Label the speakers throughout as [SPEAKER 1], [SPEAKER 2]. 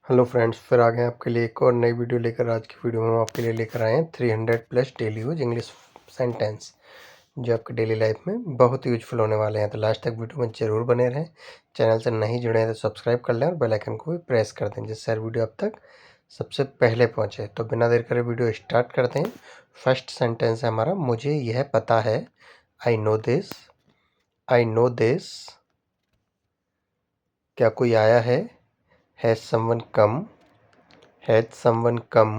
[SPEAKER 1] Hello friends, फिर आ गए आपके लिए एक और नई वीडियो लेकर। आज की वीडियो में हम आपके लिए लेकर आए हैं 300 plus daily use English sentence जो आपके डेली लाइफ में बहुत यूजफुल होने वाले हैं। तो लास्ट तक वीडियो में जरूर बने रहें। चैनल से नहीं जुड़े हैं तो सब्सक्राइब कर लें और बेल आइकन को भी प्रेस कर दें जिससे हर वीडियो आप तक सबसे पहले पहुँचे। तो बिना देर करे वीडियो स्टार्ट करते हैं। फर्स्ट सेंटेंस है हमारा, मुझे यह पता है। I know this. I know this. क्या कोई आया है? Has someone come. Has someone come.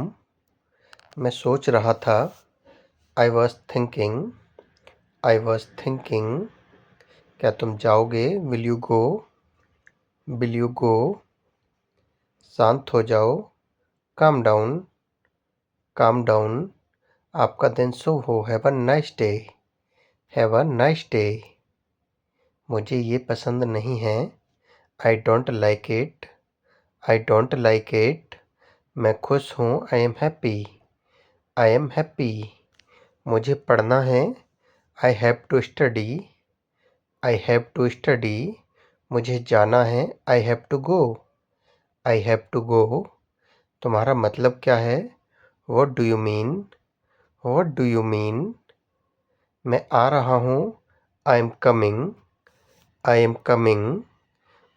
[SPEAKER 1] मैं सोच रहा था। I was thinking. I was thinking. क्या तुम जाओगे? Will you go? Will you go? शांत हो जाओ। Calm down. Calm down. आपका दिन शुभ हो। Have a nice day. Have a nice day. मुझे ये पसंद नहीं है। I don't like it. I don't like it. मैं खुश हूँ। I am happy. I am happy. मुझे पढ़ना है। I have to study. I have to study. मुझे जाना है। I have to go. I have to go. तुम्हारा मतलब क्या है? What do you mean? What do you mean? मैं आ रहा हूँ। I am coming. I am coming.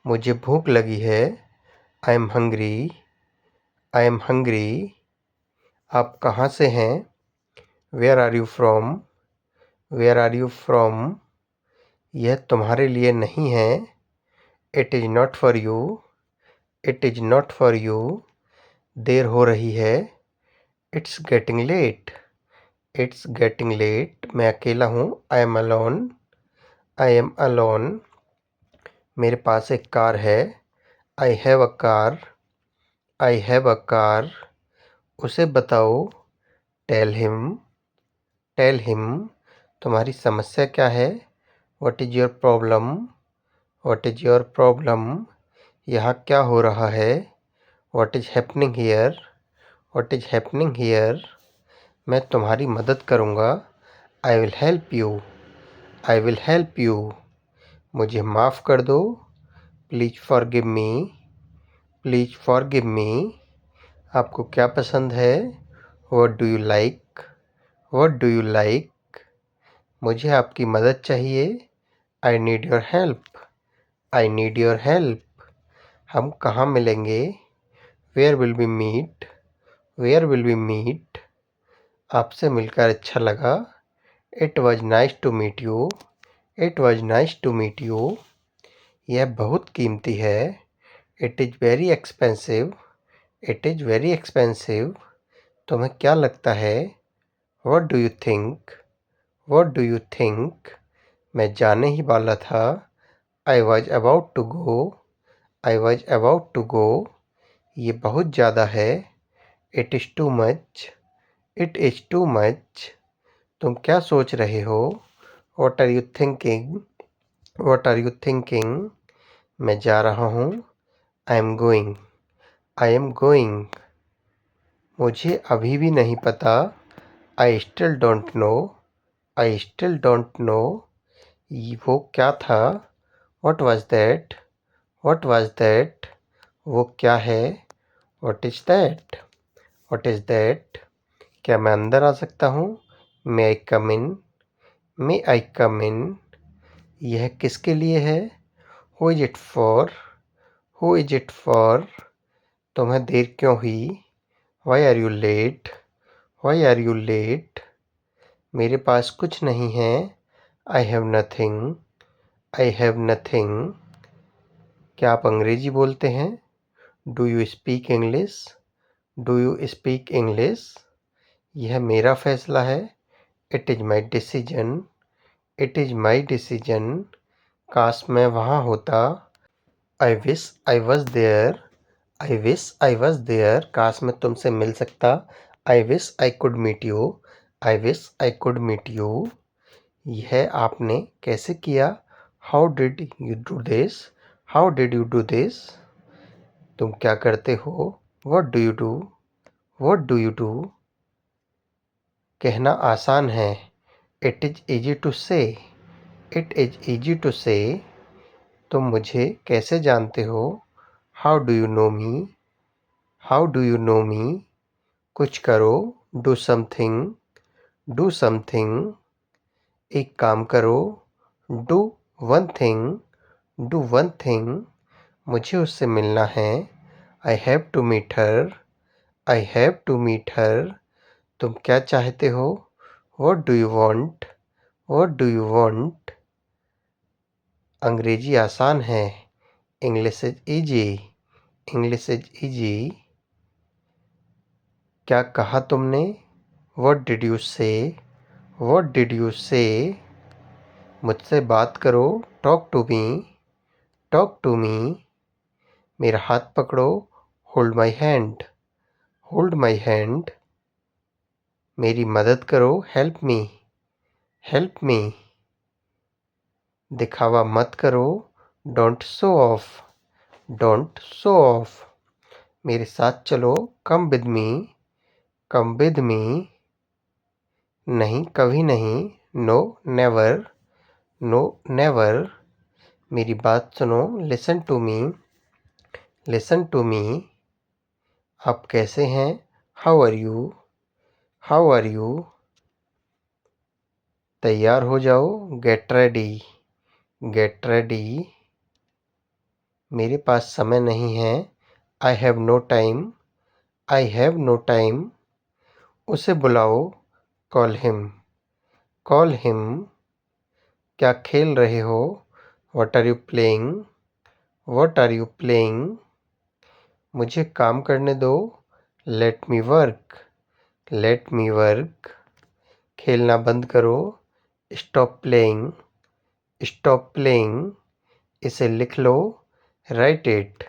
[SPEAKER 1] मुझे भूख लगी है। I am hungry. I am hungry. आप कहाँ से हैं? Where are you from? Where are you from? यह तुम्हारे लिए नहीं है। It is not for you. It is not for you. देर हो रही है। It's getting late. It's getting late. मैं अकेला हूँ। I am alone. I am alone. मेरे पास एक कार है। I have a car. I have a car. उसे बताओ। Tell him. Tell him. तुम्हारी समस्या क्या है? What is your problem? What is your problem? यहाँ क्या हो रहा है? What is happening here? What is happening here? मैं तुम्हारी मदद करूँगा। I will help you. I will help you. मुझे माफ़ कर दो। Please forgive me. Please forgive me. आपको क्या पसंद है? What do you like? What do you like? मुझे आपकी मदद चाहिए। I need your help. I need your help. हम कहाँ मिलेंगे? Where will we meet? Where will we meet? आपसे मिलकर अच्छा लगा। It was nice to meet you. It was nice to meet you. यह बहुत कीमती है। It is very expensive. It is very expensive. तुम्हें क्या लगता है? What do you think? What do you think? मैं जाने ही वाला था। I was about to go. I was about to go. ये बहुत ज़्यादा है। It is too much. It is too much. तुम क्या सोच रहे हो? What are you thinking? What are you thinking? मैं जा रहा हूँ। I am going. I am going. मुझे अभी भी नहीं पता। I still don't know. I still don't know. वो क्या था? What was that? What was that? वो क्या है? What is that? What is that? क्या मैं अंदर आ सकता हूँ? मे आई कम इन? मे आई कम इन? यह किसके लिए है? Who is it for? Who is it for? तुम्हें देर क्यों हुई? Why are you late? Why are you late? मेरे पास कुछ नहीं है। I have nothing. I have nothing. क्या आप अंग्रेजी बोलते हैं? Do you speak English? Do you speak English? यह मेरा फैसला है। It is my decision. It is my decision. काश मैं वहाँ होता। I wish I was there. I wish I was there. काश मैं तुमसे मिल सकता। I wish I could meet you. I wish I could meet you. यह आपने कैसे किया? How did you do this? How did you do this? तुम क्या करते हो? What do you do? What do you do? कहना आसान है। It is easy to say. It is easy to say. तुम मुझे कैसे जानते हो? How do you know me? How do you know me? कुछ करो, डू समथिंग, डू समथिंग। एक काम करो, do one thing, do one thing. मुझे उससे मिलना है, I have to meet her, I have to meet her. तुम क्या चाहते हो? What do you want, what do you want. अंग्रेजी आसान है, English is easy, English is easy. क्या कहा तुमने? What did you say, what did you say. मुझसे बात करो, talk to me, talk to me. मेरा हाथ पकड़ो, hold my hand, hold my hand. मेरी मदद करो, हेल्प मी, हेल्प मी। दिखावा मत करो, don't show off, don't show off. मेरे साथ चलो, come with me, come with me. नहीं, कभी नहीं, नो नेवर, नो नेवर। मेरी बात सुनो, listen to me, listen to me. आप कैसे हैं? How are you, how are you. तैयार हो जाओ, गेट रेडी, गेट रेडी। मेरे पास समय नहीं है, I have no time, I have no time. उसे बुलाओ, कॉल हिम, कॉल हिम। क्या खेल रहे हो? What are you playing, what are you playing. मुझे काम करने दो, let me work, let me work. खेलना बंद करो, स्टॉप प्लेइंग, स्टॉप प्लेइंग। इसे लिख लो, राइट इट,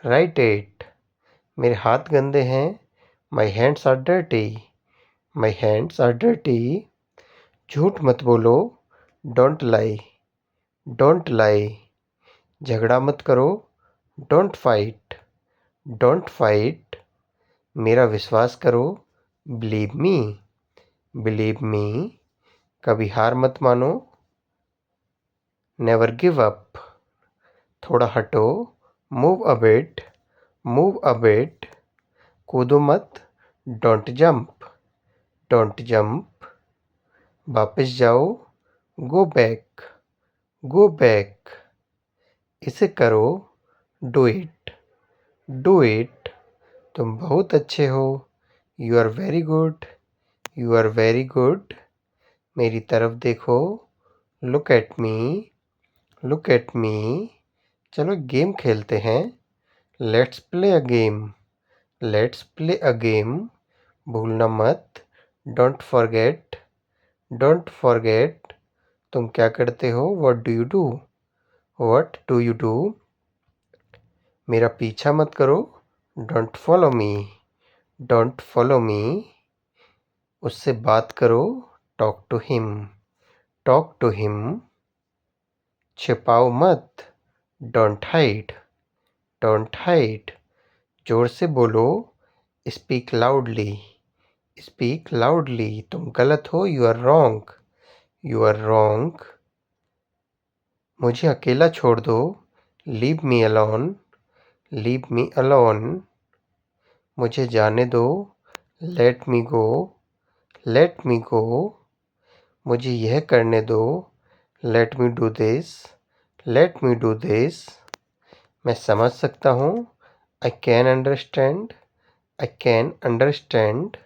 [SPEAKER 1] राइट इट। मेरे हाथ गंदे हैं, my hands are dirty, my hands are dirty. झूठ मत बोलो, डोंट लाई, डोंट लाई। झगड़ा मत करो, डोंट फाइट, डोंट फाइट। मेरा विश्वास करो, बिलीव मी, बिलीव मी। कभी हार मत मानो, नेवर गिव अप। थोड़ा हटो, move a bit, move a bit. कूदो मत, डोंट जंप, डोंट जंप। वापस जाओ, गो बैक, गो बैक। इसे करो, डू इट, डू इट। तुम बहुत अच्छे हो, you are very good, you are very good. मेरी तरफ देखो, look at me, look at me. चलो गेम खेलते हैं, let's play a game, let's play a game. भूलना मत, डोंट फॉरगेट, डोंट फॉरगेट। तुम क्या करते हो? What do you do, what do you do. मेरा पीछा मत करो, don't follow me, don't follow me. उससे बात करो, talk to him, talk to him. छिपाओ मत, डोंट हाइड, डोंट हाइड। जोर से बोलो, स्पीक लाउडली, स्पीक लाउडली। तुम गलत हो, you are wrong, you are wrong. मुझे अकेला छोड़ दो, leave me alone, leave me alone. मुझे जाने दो, लेट मी गो, लेट मी गो। मुझे यह करने दो, let me do this, let me do this. मैं समझ सकता हूँ, I can understand, I can understand.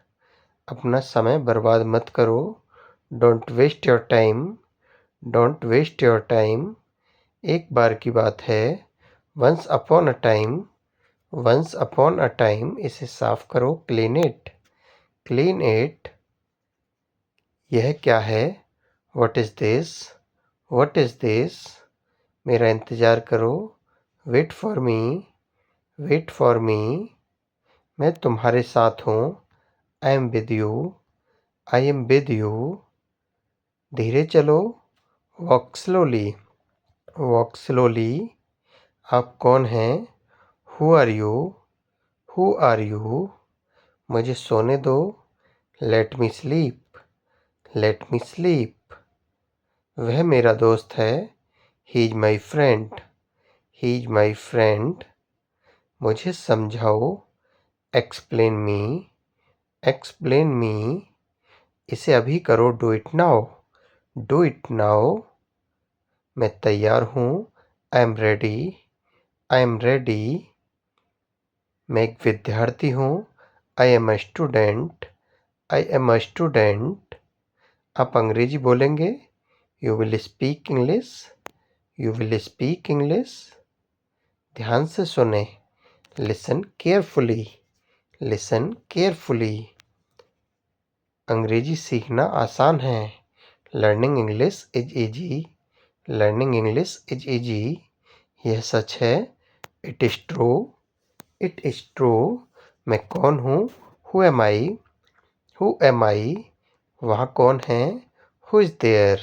[SPEAKER 1] अपना समय बर्बाद मत करो, don't waste your time, don't waste your time. एक बार की बात है, once upon a time, once upon a time. इसे साफ करो, क्लीन इट, क्लीन इट। यह क्या है? What is this, what is this. मेरा इंतज़ार करो, wait for me, wait for me. मैं तुम्हारे साथ हूँ, I am with you, I am with you. धीरे चलो, वॉक स्लोली, वॉक स्लोली। आप कौन हैं? Who are you, who are you. मुझे सोने दो, let me sleep, let me sleep. वह मेरा दोस्त है, he is my friend, he is my friend. मुझे समझाओ, एक्सप्लेन मी, एक्सप्लेन मी। इसे अभी करो, do it now, do it now. मैं तैयार हूँ, I am ready, I am ready. मैं एक विद्यार्थी हूँ, I am a student, I am a student. आप अंग्रेजी बोलेंगे, you will speak English, you will speak English. ध्यान से सुने, लिसन केयरफुली, लिसन केयरफुली। अंग्रेजी सीखना आसान है, learning English is easy, learning English is easy. यह सच है, it is true, it is true. मैं कौन हूँ, who am I, who am I. वहाँ कौन है, who is there,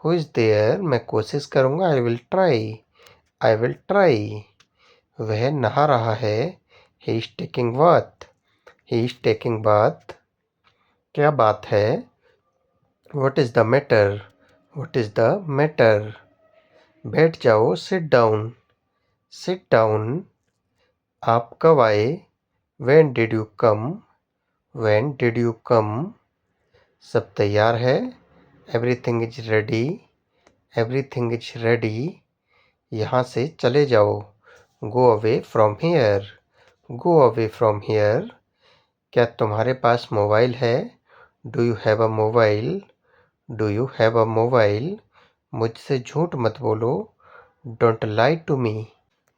[SPEAKER 1] who is there. मैं कोशिश करूँगा, I will try, I will try. वह नहा रहा है, he is taking bath, he is taking bath. क्या बात है, what is the matter, what is the matter. बैठ जाओ, सिट डाउन, सिट डाउन। आप कब आए, when did you come, when did you come. सब तैयार है, everything is ready, everything is ready. यहाँ से चले जाओ, go away from here, go away from here. क्या तुम्हारे पास मोबाइल है, do you have a mobile, do you have a mobile. मुझसे झूठ मत बोलो, don't lie to me,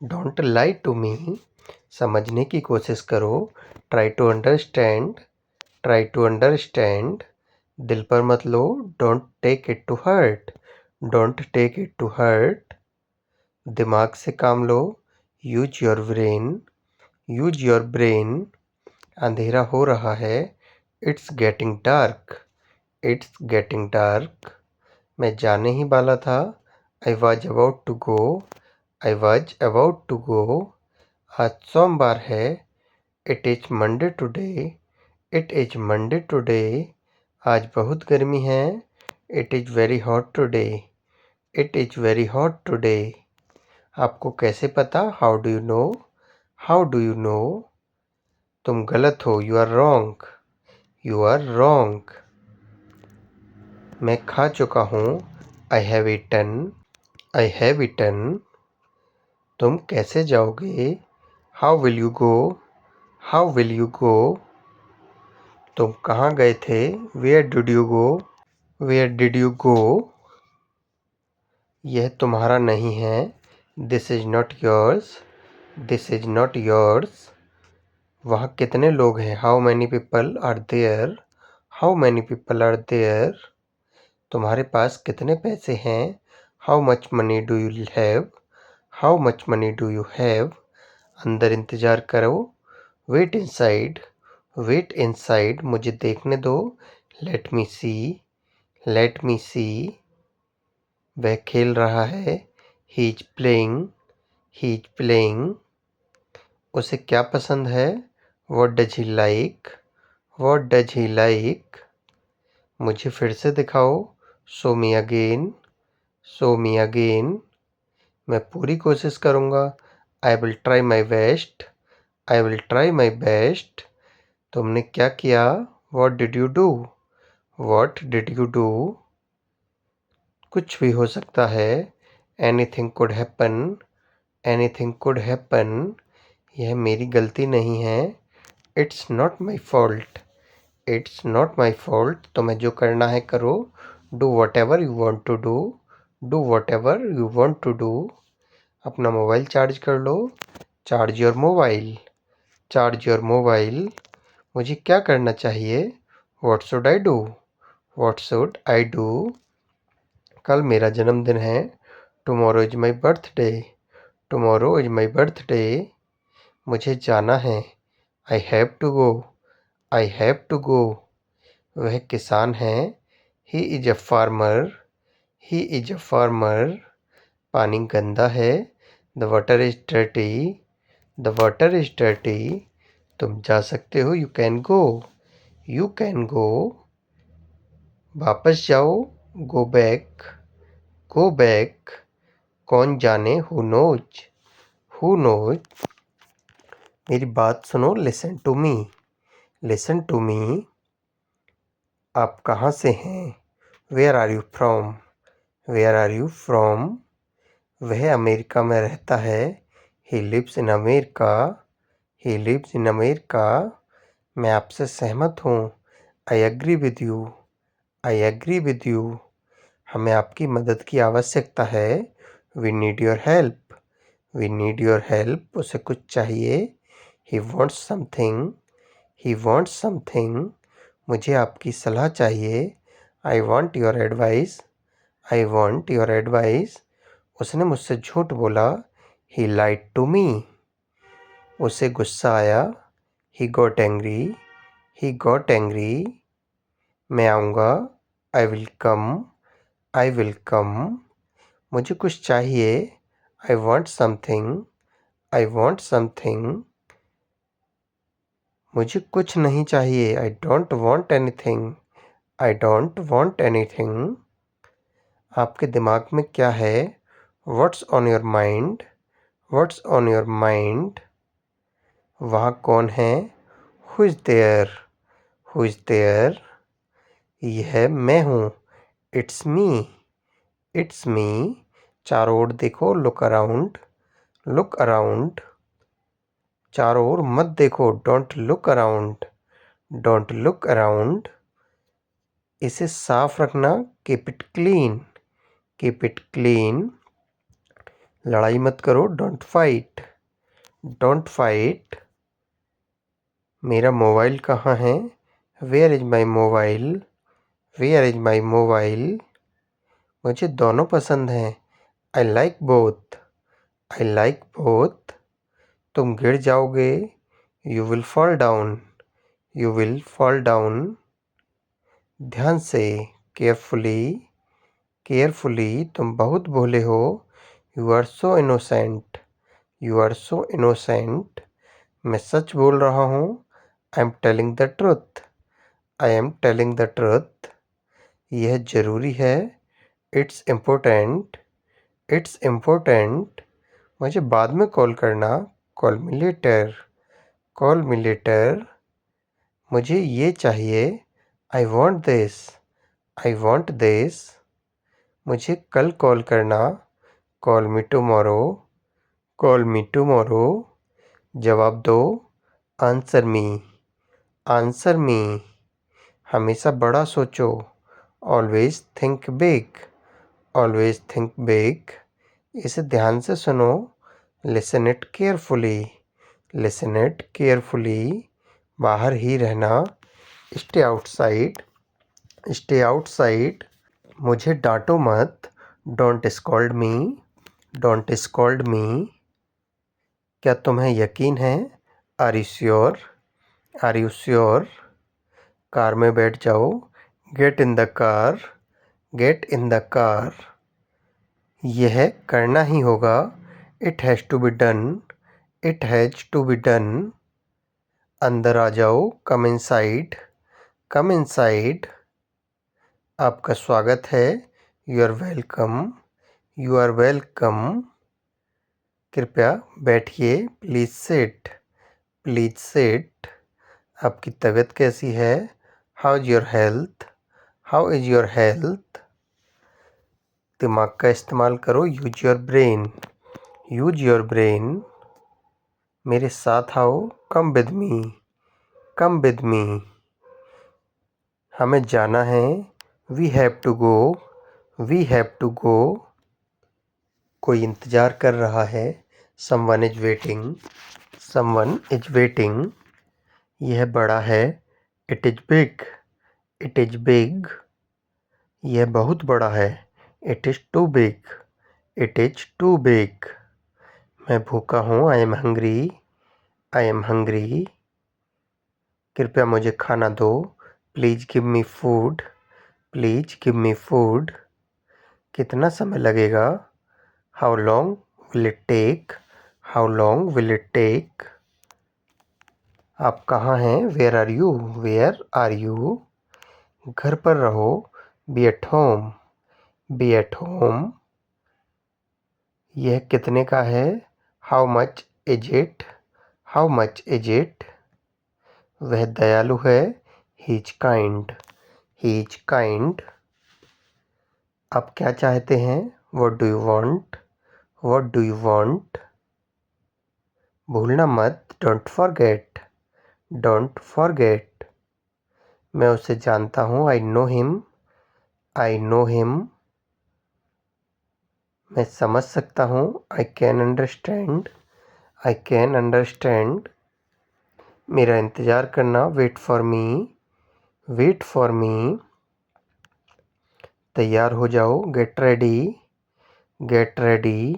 [SPEAKER 1] don't lie to me. समझने की कोशिश करो, try to understand, try to understand. दिल पर मत लो, don't take it to heart, don't take it to heart. दिमाग से काम लो, use your brain, use your brain. अंधेरा हो रहा है, it's getting dark, it's getting dark. मैं जाने ही वाला था, I was about to go, I was about to go. आज सोमवार है, it is Monday today, it is Monday today. आज बहुत गर्मी है, it is very hot today, it is very hot today. आपको कैसे पता, how do you know, how do you know. तुम गलत हो, you are wrong, you are wrong. मैं खा चुका हूँ, I have eaten, I have eaten. तुम कैसे जाओगे, how will you go, how will you go. तुम कहाँ गए थे, where did you go, where did you go. यह तुम्हारा नहीं है, this is not yours, this is not yours. वहाँ कितने लोग हैं, how many people are there, how many people are there. तुम्हारे पास कितने पैसे हैं, how much money do you have, how much money do you have. अंदर इंतज़ार करो, वेट इनसाइड, वेट इनसाइड। मुझे देखने दो, let me see, let me सी। वह खेल रहा है, he is playing, he is playing. उसे क्या पसंद है, what does he like, what does he like. मुझे फिर से दिखाओ, show me again, show me again. मैं पूरी कोशिश करूँगा, I will try my best, I will try my best. तुमने क्या किया, what did you do, what did you do. कुछ भी हो सकता है, anything could happen, anything could happen. यह मेरी गलती नहीं है, it's not my fault, it's not my fault. तुम्हें जो करना है करो, do whatever you want to do, do whatever you want to do. अपना मोबाइल चार्ज कर लो, charge your mobile, charge your mobile. मुझे क्या करना चाहिए, what should I do, what should I do. कल मेरा जन्मदिन है, tomorrow is my birthday, tomorrow is my birthday. मुझे जाना है, I have to go, I have to go. वह किसान है, he is a farmer, he is a farmer. पानी गंदा है, the water is dirty, the water is dirty. तुम जा सकते हो, you can go, you can go. वापस जाओ, गो बैक, गो बैक। कौन जाने, हु नोज, हु नोज। मेरी बात सुनो, listen to me, listen to me. आप कहाँ से हैं? Where are you from, where are you from. वह अमेरिका में रहता है, he lives in America, he lives in America. मैं आपसे सहमत हूँ, I agree with you, I agree with you. हमें आपकी मदद की आवश्यकता है, we need your help, we need your help. उसे कुछ चाहिए, he wants something, he wants something. मुझे आपकी सलाह चाहिए, I want your advice, I want your advice. उसने मुझसे झूठ बोला, ही लाइड टू मी। उसे गुस्सा आया, he got angry, he got angry. मैं आऊँगा, I will come, I will कम। मुझे कुछ चाहिए, I want something, I want something. मुझे कुछ नहीं चाहिए, I don't want anything, I don't want anything. आपके दिमाग में क्या है? What's on your mind, what's on your mind. वहाँ कौन है? Who is there, who is there. यह मैं हूँ, इट्स मी, इट्स मी। चारों ओर देखो, लुक अराउंड, लुक अराउंड। चारों ओर मत देखो, don't look around, don't look around. इसे साफ रखना, keep it clean, keep it clean. लड़ाई मत करो, डोंट फाइट, डोंट फाइट। मेरा मोबाइल कहाँ है? Where is my mobile, where is my mobile. मुझे दोनों पसंद हैं, I like both, I like both. तुम गिर जाओगे, you will fall down, you will fall down. ध्यान से, केयरफुली, केयरफुली। तुम बहुत भोले हो, you are so innocent, you are so innocent. मैं सच बोल रहा हूँ, I am telling the truth, I am telling the truth. यह ज़रूरी है, इट्स इम्पोर्टेंट, इट्स इम्पोर्टेंट। मुझे बाद में कॉल करना, call me later, call me later. मुझे ये चाहिए, I want this, I want this. मुझे कल कॉल करना, call me tomorrow, call me tomorrow. जवाब दो, आंसर मी, आंसर मी। हमेशा बड़ा सोचो, always think big, always think big. इसे ध्यान से सुनो, listen it carefully, listen it carefully. बाहर ही रहना, स्टे आउटसाइड, स्टे आउटसाइड। मुझे डांटो मत, don't scold me, don't scold me. क्या तुम्हें यकीन है? Are you sure, are you sure. Car में बैठ जाओ, get in the car, get in the car. यह करना ही होगा, it has to be done, it has to be done. अंदर आ जाओ, कम इनसाइड, कम इनसाइड। आपका स्वागत है, you are welcome, you are welcome. कृपया बैठिए, प्लीज़ सिट, प्लीज़ सिट। आपकी तबीयत कैसी है? How is your health, how is your health. दिमाग का इस्तेमाल करो, use your brain, use your brain. मेरे साथ आओ, come with me, come with me. हमें जाना है, we have to go, we have to go. कोई इंतज़ार कर रहा है, someone is waiting, someone is waiting. यह बड़ा है, it is big, it is big. यह बहुत बड़ा है, it is too big, it is too big. मैं भूखा हूँ, I am hungry, I am hungry. कृपया मुझे खाना दो, please give me food, please give me food. कितना समय लगेगा? How long will it take, how long will it take. आप कहाँ हैं? Where are you, where are you. घर पर रहो, be at home, be at home. यह कितने का है? How much is it, how much is it? वह दयालु है। He is kind. He is kind. आप क्या चाहते हैं? What do you want? What do you want? भूलना मत। Don't forget. Don't forget. मैं उसे जानता हूँ। आई know him. I know him. मैं समझ सकता हूँ। I can understand. I can understand. मेरा इंतज़ार करना। Wait for me. Wait for me. तैयार हो जाओ। Get ready. Get ready.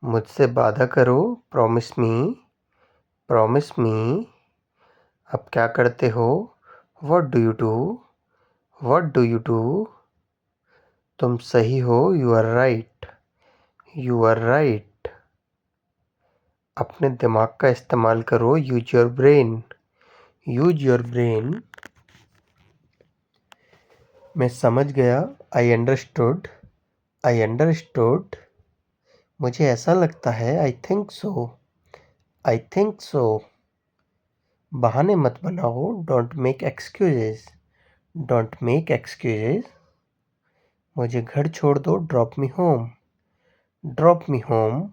[SPEAKER 1] मुझसे वादा करो। Promise me. Promise me. अब क्या करते हो? What do you do? What do you do? तुम सही हो। You are right. You are right. अपने दिमाग का इस्तेमाल करो। Use your brain. Use your brain. मैं समझ गया। I understood. I understood. मुझे ऐसा लगता है। I think so. I think so. बहाने मत बनाओ। Don't make excuses. Don't make excuses. मुझे घर छोड़ दो। Drop me home. Drop me home.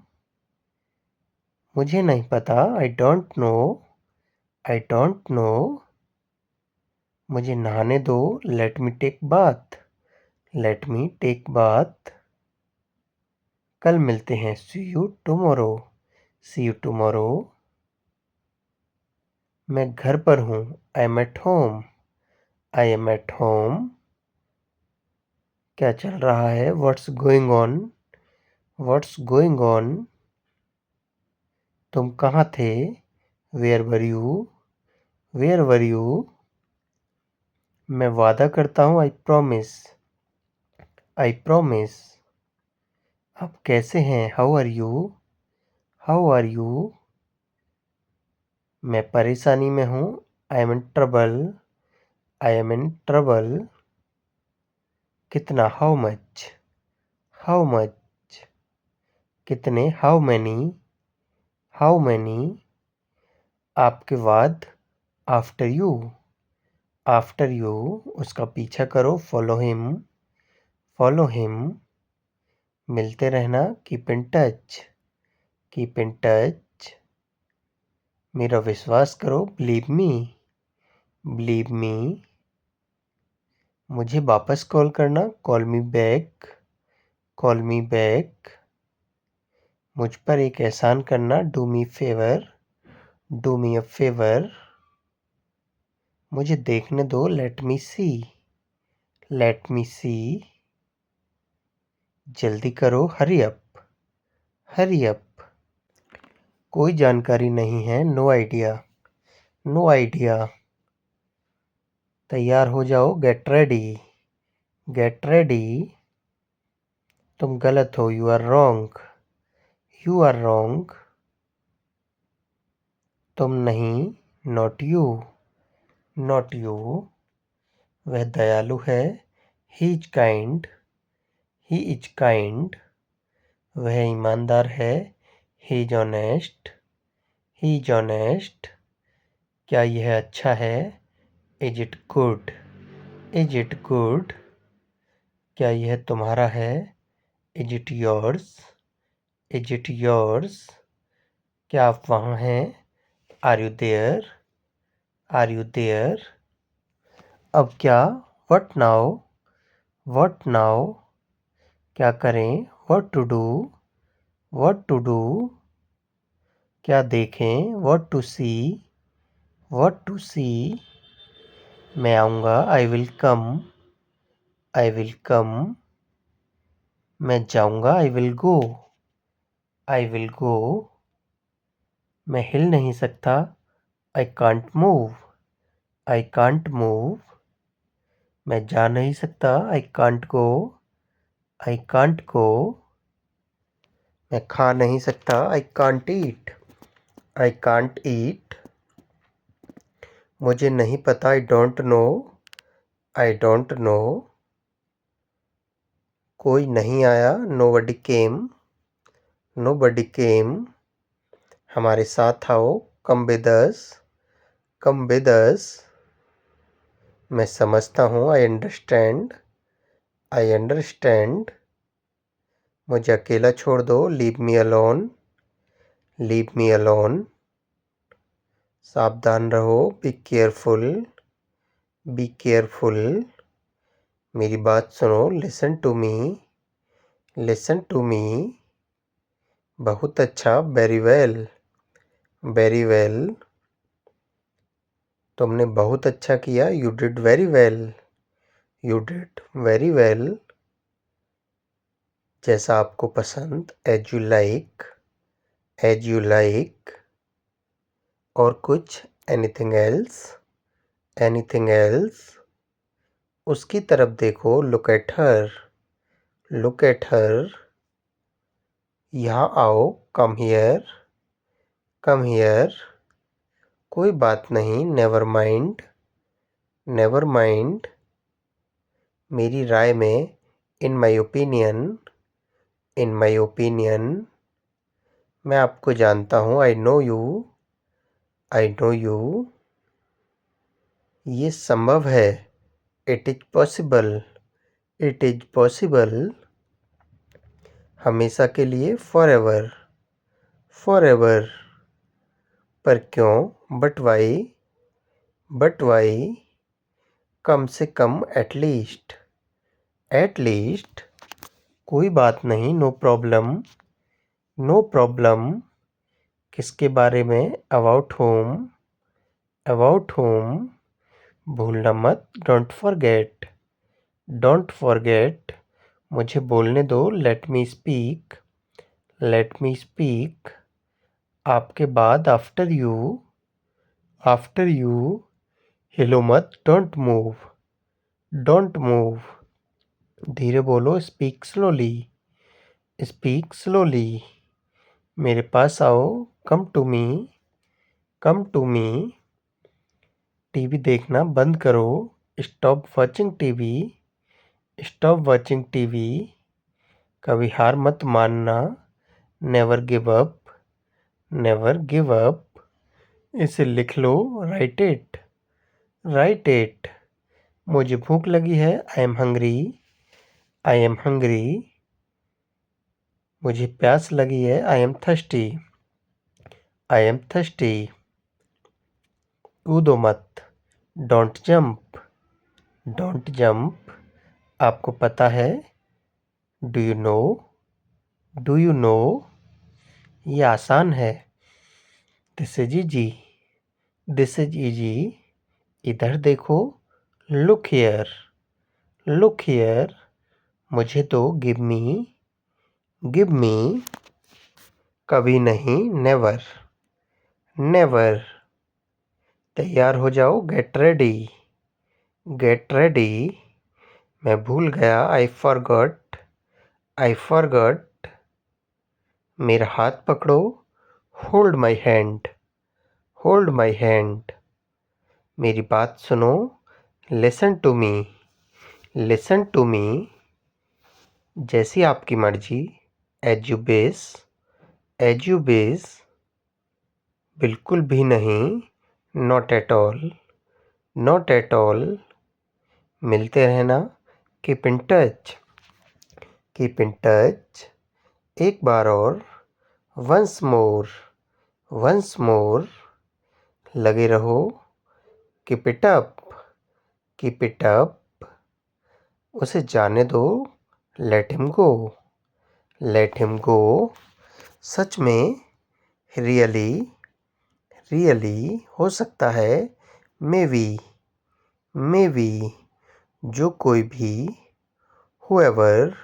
[SPEAKER 1] मुझे नहीं पता। I don't know. I don't know. मुझे नहाने दो। Let me take bath. Let me take bath. कल मिलते हैं। See you tomorrow. See you tomorrow. मैं घर पर हूँ। I am at home. I am at home. क्या चल रहा है? What's going on? What's going on? तुम कहाँ थे? Where were you? Where were you? मैं वादा करता हूँ। I promise. I promise. आप कैसे हैं? How are you? How are you? मैं परेशानी में हूँ। I am in trouble. I am in trouble. कितना? How much? How much? कितने? How many? How many? आपके बाद। After you. After you. उसका पीछा करो। Follow him. Follow him. मिलते रहना। Keep in touch. Keep in touch. मेरा विश्वास करो। Believe me. Believe me. मुझे वापस कॉल करना। Call me back. Call me back. मुझ पर एक एहसान करना। Do me favour. Do me a favour. मुझे देखने दो। Let me see. Let me see. जल्दी करो। Hurry up. Hurry up. कोई जानकारी नहीं है। No idea. No idea. तैयार हो जाओ। Get ready. Get ready. तुम गलत हो। You are wrong. You are wrong. तुम नहीं। Not you. Not you. वह दयालु है। He is kind. He is kind. वह ईमानदार है। He is honest. He is honest. क्या यह अच्छा है? Is it good? Is it good? क्या यह तुम्हारा है? Is it yours? Is it yours? क्या आप वहाँ हैं? Are you there? Are you there? अब क्या? What now? What now? क्या करें? What to do? What to do? क्या देखें? What to see? What to see? मैं आऊँगा। I will come. I will come. मैं जाऊँगा। I will go. I will go. मैं हिल नहीं सकता। I can't move. I can't move. मैं जा नहीं सकता। I can't go. I can't go. मैं खा नहीं सकता। I can't eat. I can't eat. मुझे नहीं पता। I don't know. I don't no. कोई नहीं आया। Nobody came. Nobody came. हमारे साथ आओ, come with us, come with us. मैं समझता हूँ, आई अंडरस्टैंड, आई अंडरस्टैंड। मुझे अकेला छोड़ दो, leave me alone, leave me alone. सावधान रहो, बी केयरफुल, बी केयरफुल। मेरी बात सुनो, listen to me, listen to me. बहुत अच्छा, वेरी वेल, वेरी वेल। तुमने बहुत अच्छा किया, you did very well, you did very well. जैसा आपको पसंद, as you like, as you like. और कुछ, एनीथिंग एल्स, एनीथिंग एल्स। उसकी तरफ देखो, look at her, look at her. यहाँ आओ, कम हियर, कम हियर। कोई बात नहीं, नेवर माइंड, नेवर माइंड। मेरी राय में, इन my opinion, in my opinion. मैं आपको जानता हूँ, I know you, I know you. ये संभव है, it is possible, it is possible. हमेशा के लिए, फॉर एवर, फॉर एवर। पर क्यों, बट वाई, बट वाई। कम से कम, एटलीस्ट, एटलीस्ट। कोई बात नहीं, नो प्रॉब्लम, नो प्रॉब्लम। किसके बारे में, अबाउट होम, अबाउट होम। भूलना मत, डोंट फॉरगेट, डोंट फॉरगेट। मुझे बोलने दो, let me speak, let me speak. आपके बाद, आफ्टर यू, आफ्टर यू। हिलो मत, डोंट मूव, डोंट मूव। धीरे बोलो, स्पीक स्लोली, स्पीक स्लोली। मेरे पास आओ, come to me, come to me. TV देखना बंद करो, stop watching TV, stop watching TV. कभी हार मत मानना, never give up, never give up. इसे लिख लो, राइट इट, राइट इट। मुझे भूख लगी है, I am hungry, I am hungry. मुझे प्यास लगी है, I am thirsty, I am thirsty. कूदो मत, डोंट जंप, डोंट जंप। आपको पता है, do you know, do you no. ये आसान है, this is easy, this is easy. इधर देखो, लुक हियर, लुक हियर। मुझे तो, गिव मी, गिव मी। कभी नहीं, नेवर, नेवर। तैयार हो जाओ, गेट रेडी, गेट रेडी। मैं भूल गया, आई फॉरगॉट, आई फॉरगॉट। मेरा हाथ पकड़ो, hold my hand, hold my hand. मेरी बात सुनो, listen to me, listen to me. जैसी आपकी मर्जी, as you base, as you base. बिल्कुल भी नहीं, not at all, not at all. मिलते रहना, keep in touch, keep in touch. एक बार और, वंस मोर, वंस मोर। लगे रहो, keep it up, keep it up. उसे जाने दो, let him go, let him go. सच में, रियली, रियली। हो सकता है, मे बी, मे बी। जो कोई भी, हुएवर।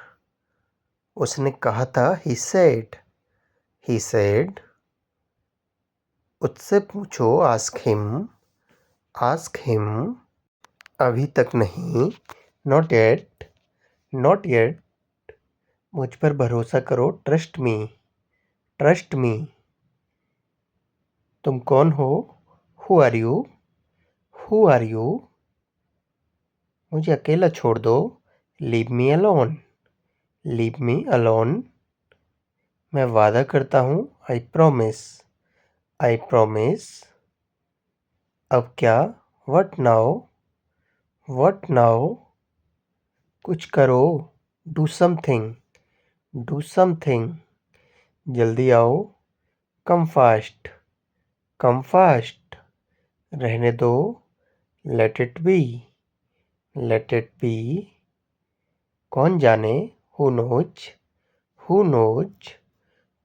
[SPEAKER 1] उसने कहा था, ही सेड, ही सेड। उससे पूछो, आस्क हिम, आस्क हिम। अभी तक नहीं, नॉट येट, नॉट येट। मुझ पर भरोसा करो, ट्रस्ट मी, ट्रस्ट मी। तुम कौन हो, who are you, who are you. मुझे अकेला छोड़ दो, leave me alone, leave me alone. मैं वादा करता हूँ, आई प्रॉमिस, I promise. अब क्या? What now? What now? कुछ करो. Do something. Do something. जल्दी आओ. Come fast. Come fast. रहने दो. Let it be. Let it be. कौन जाने? Who knows? Who knows?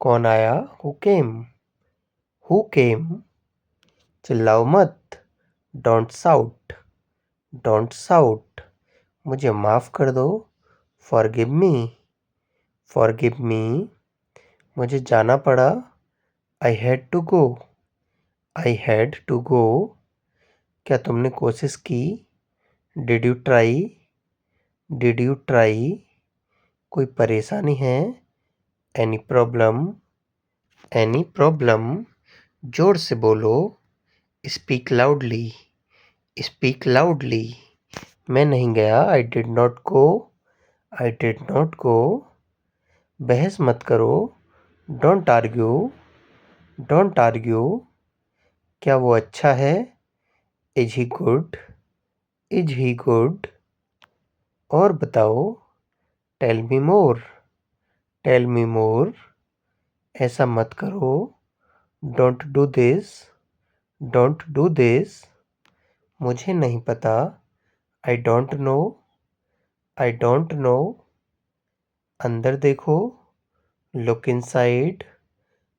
[SPEAKER 1] कौन आया? Who came? Who came? चिल्लाओ मत. Don't shout. Don't shout. मुझे माफ़ कर दो. Forgive me. Forgive me. मुझे जाना पड़ा. I had to go. I had to go. क्या तुमने कोशिश की? Did you try? Did you try? कोई परेशानी है? Any problem? Any problem? जोर से बोलो. Speak loudly. Speak loudly. मैं नहीं गया. I did not go. I did not go. बहस मत करो. Don't argue. Don't argue. क्या वो अच्छा है? Is he good? Is he good? और बताओ. Tell me more. Tell me more. ऐसा मत करो. Don't do this. Don't do this. मुझे नहीं पता. I don't know. I don't know. अंदर देखो. Look inside.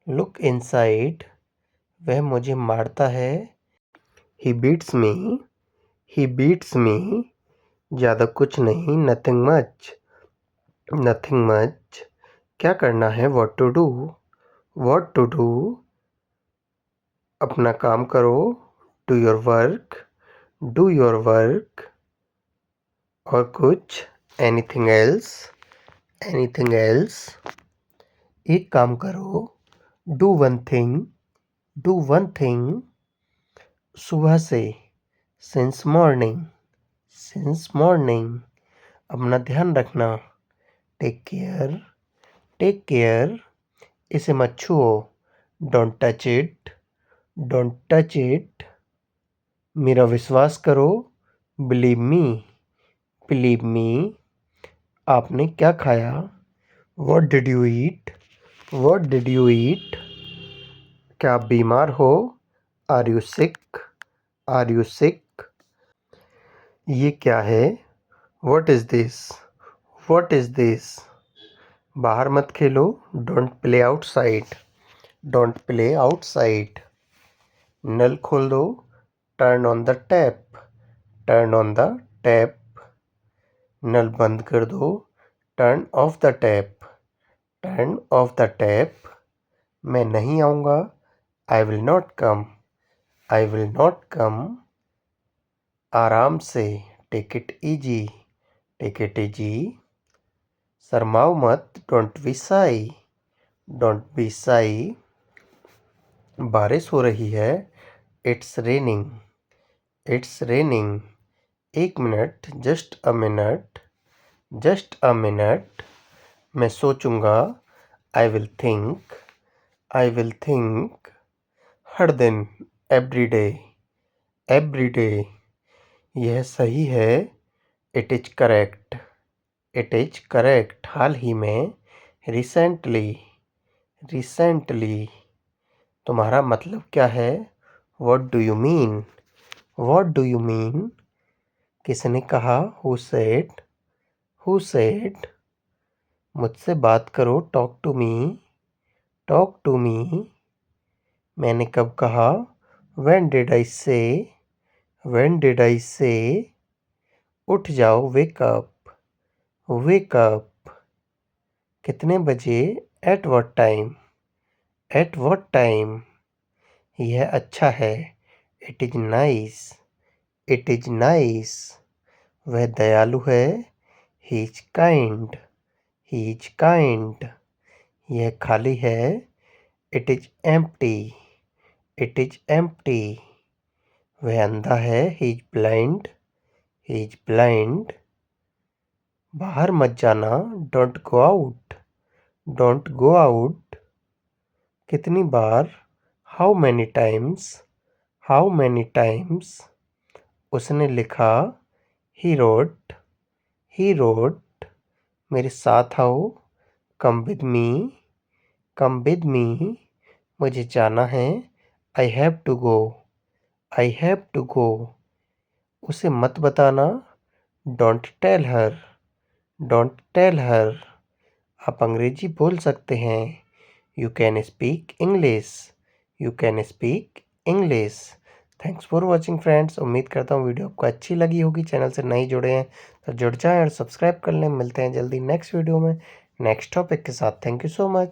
[SPEAKER 1] Look inside. वह मुझे मारता है. He beats me. He beats me. ज़्यादा कुछ नहीं. Nothing much. Nothing much. क्या करना है? What to do? What to do? अपना काम करो. Do your work. Do your work. और कुछ? Anything else? Anything else? एक काम करो. Do one thing. Do one thing. सुबह से. Since morning. Since morning. अपना ध्यान रखना. Take care. Take care. इसे मत छुओ. Don't touch it. Don't touch it. मेरा विश्वास करो. Believe me. Believe me. आपने क्या खाया? What did you eat? What did you eat? क्या आप बीमार हो? Are you sick? Are you sick? ये क्या है? What is this? What is this? बाहर मत खेलो. Don't play outside. Don't play outside. नल खोल दो. Turn on the tap. Turn on the tap. नल बंद कर दो. Turn off the tap. Turn off the tap. मैं नहीं आऊँगा. I will not come. I will not come. आराम से. Take it easy. Take it easy. शर्माओ मत. Don't be shy. Don't be shy. बारिश हो रही है. It's raining. It's raining. एक minute. Just a minute. Just a minute. मैं सोचूंगा. I will think. I will think. हर दिन. Every day. Every day. यह सही है. It is correct. It is correct. हाल ही में. Recently. Recently. तुम्हारा मतलब क्या है? What do you mean? What do you mean? किसने कहा? Who said? Who said? मुझसे बात करो. Talk to me. Talk to me. मैंने कब कहा? When did I say? When did I say? उठ जाओ. Wake up. Wake up. कितने बजे? At what time? At what time? यह अच्छा है. It is nice. It is nice. वह दयालु है. He is kind. He is kind. यह खाली है. It is empty. It is empty. वह अंधा है. He is blind. He is blind. बाहर मत जाना. Don't go out. Don't go out. कितनी बार? How many times, how many times, उसने लिखा, ही रोट, ही रोट, मेरे साथ आओ, come with me, come with me, मुझे जाना है, I have to go, I have to go, उसे मत बताना, don't tell her, don't tell her, आप अंग्रेजी बोल सकते हैं, you can speak English, you can speak English. Thanks for watching friends. उम्मीद करता हूँ वीडियो आपको अच्छी लगी होगी। चैनल से नहीं जुड़े हैं तो जुड़ जाएं और सब्सक्राइब कर लें। मिलते हैं जल्दी नेक्स्ट वीडियो में नेक्स्ट टॉपिक के साथ। Thank you so much.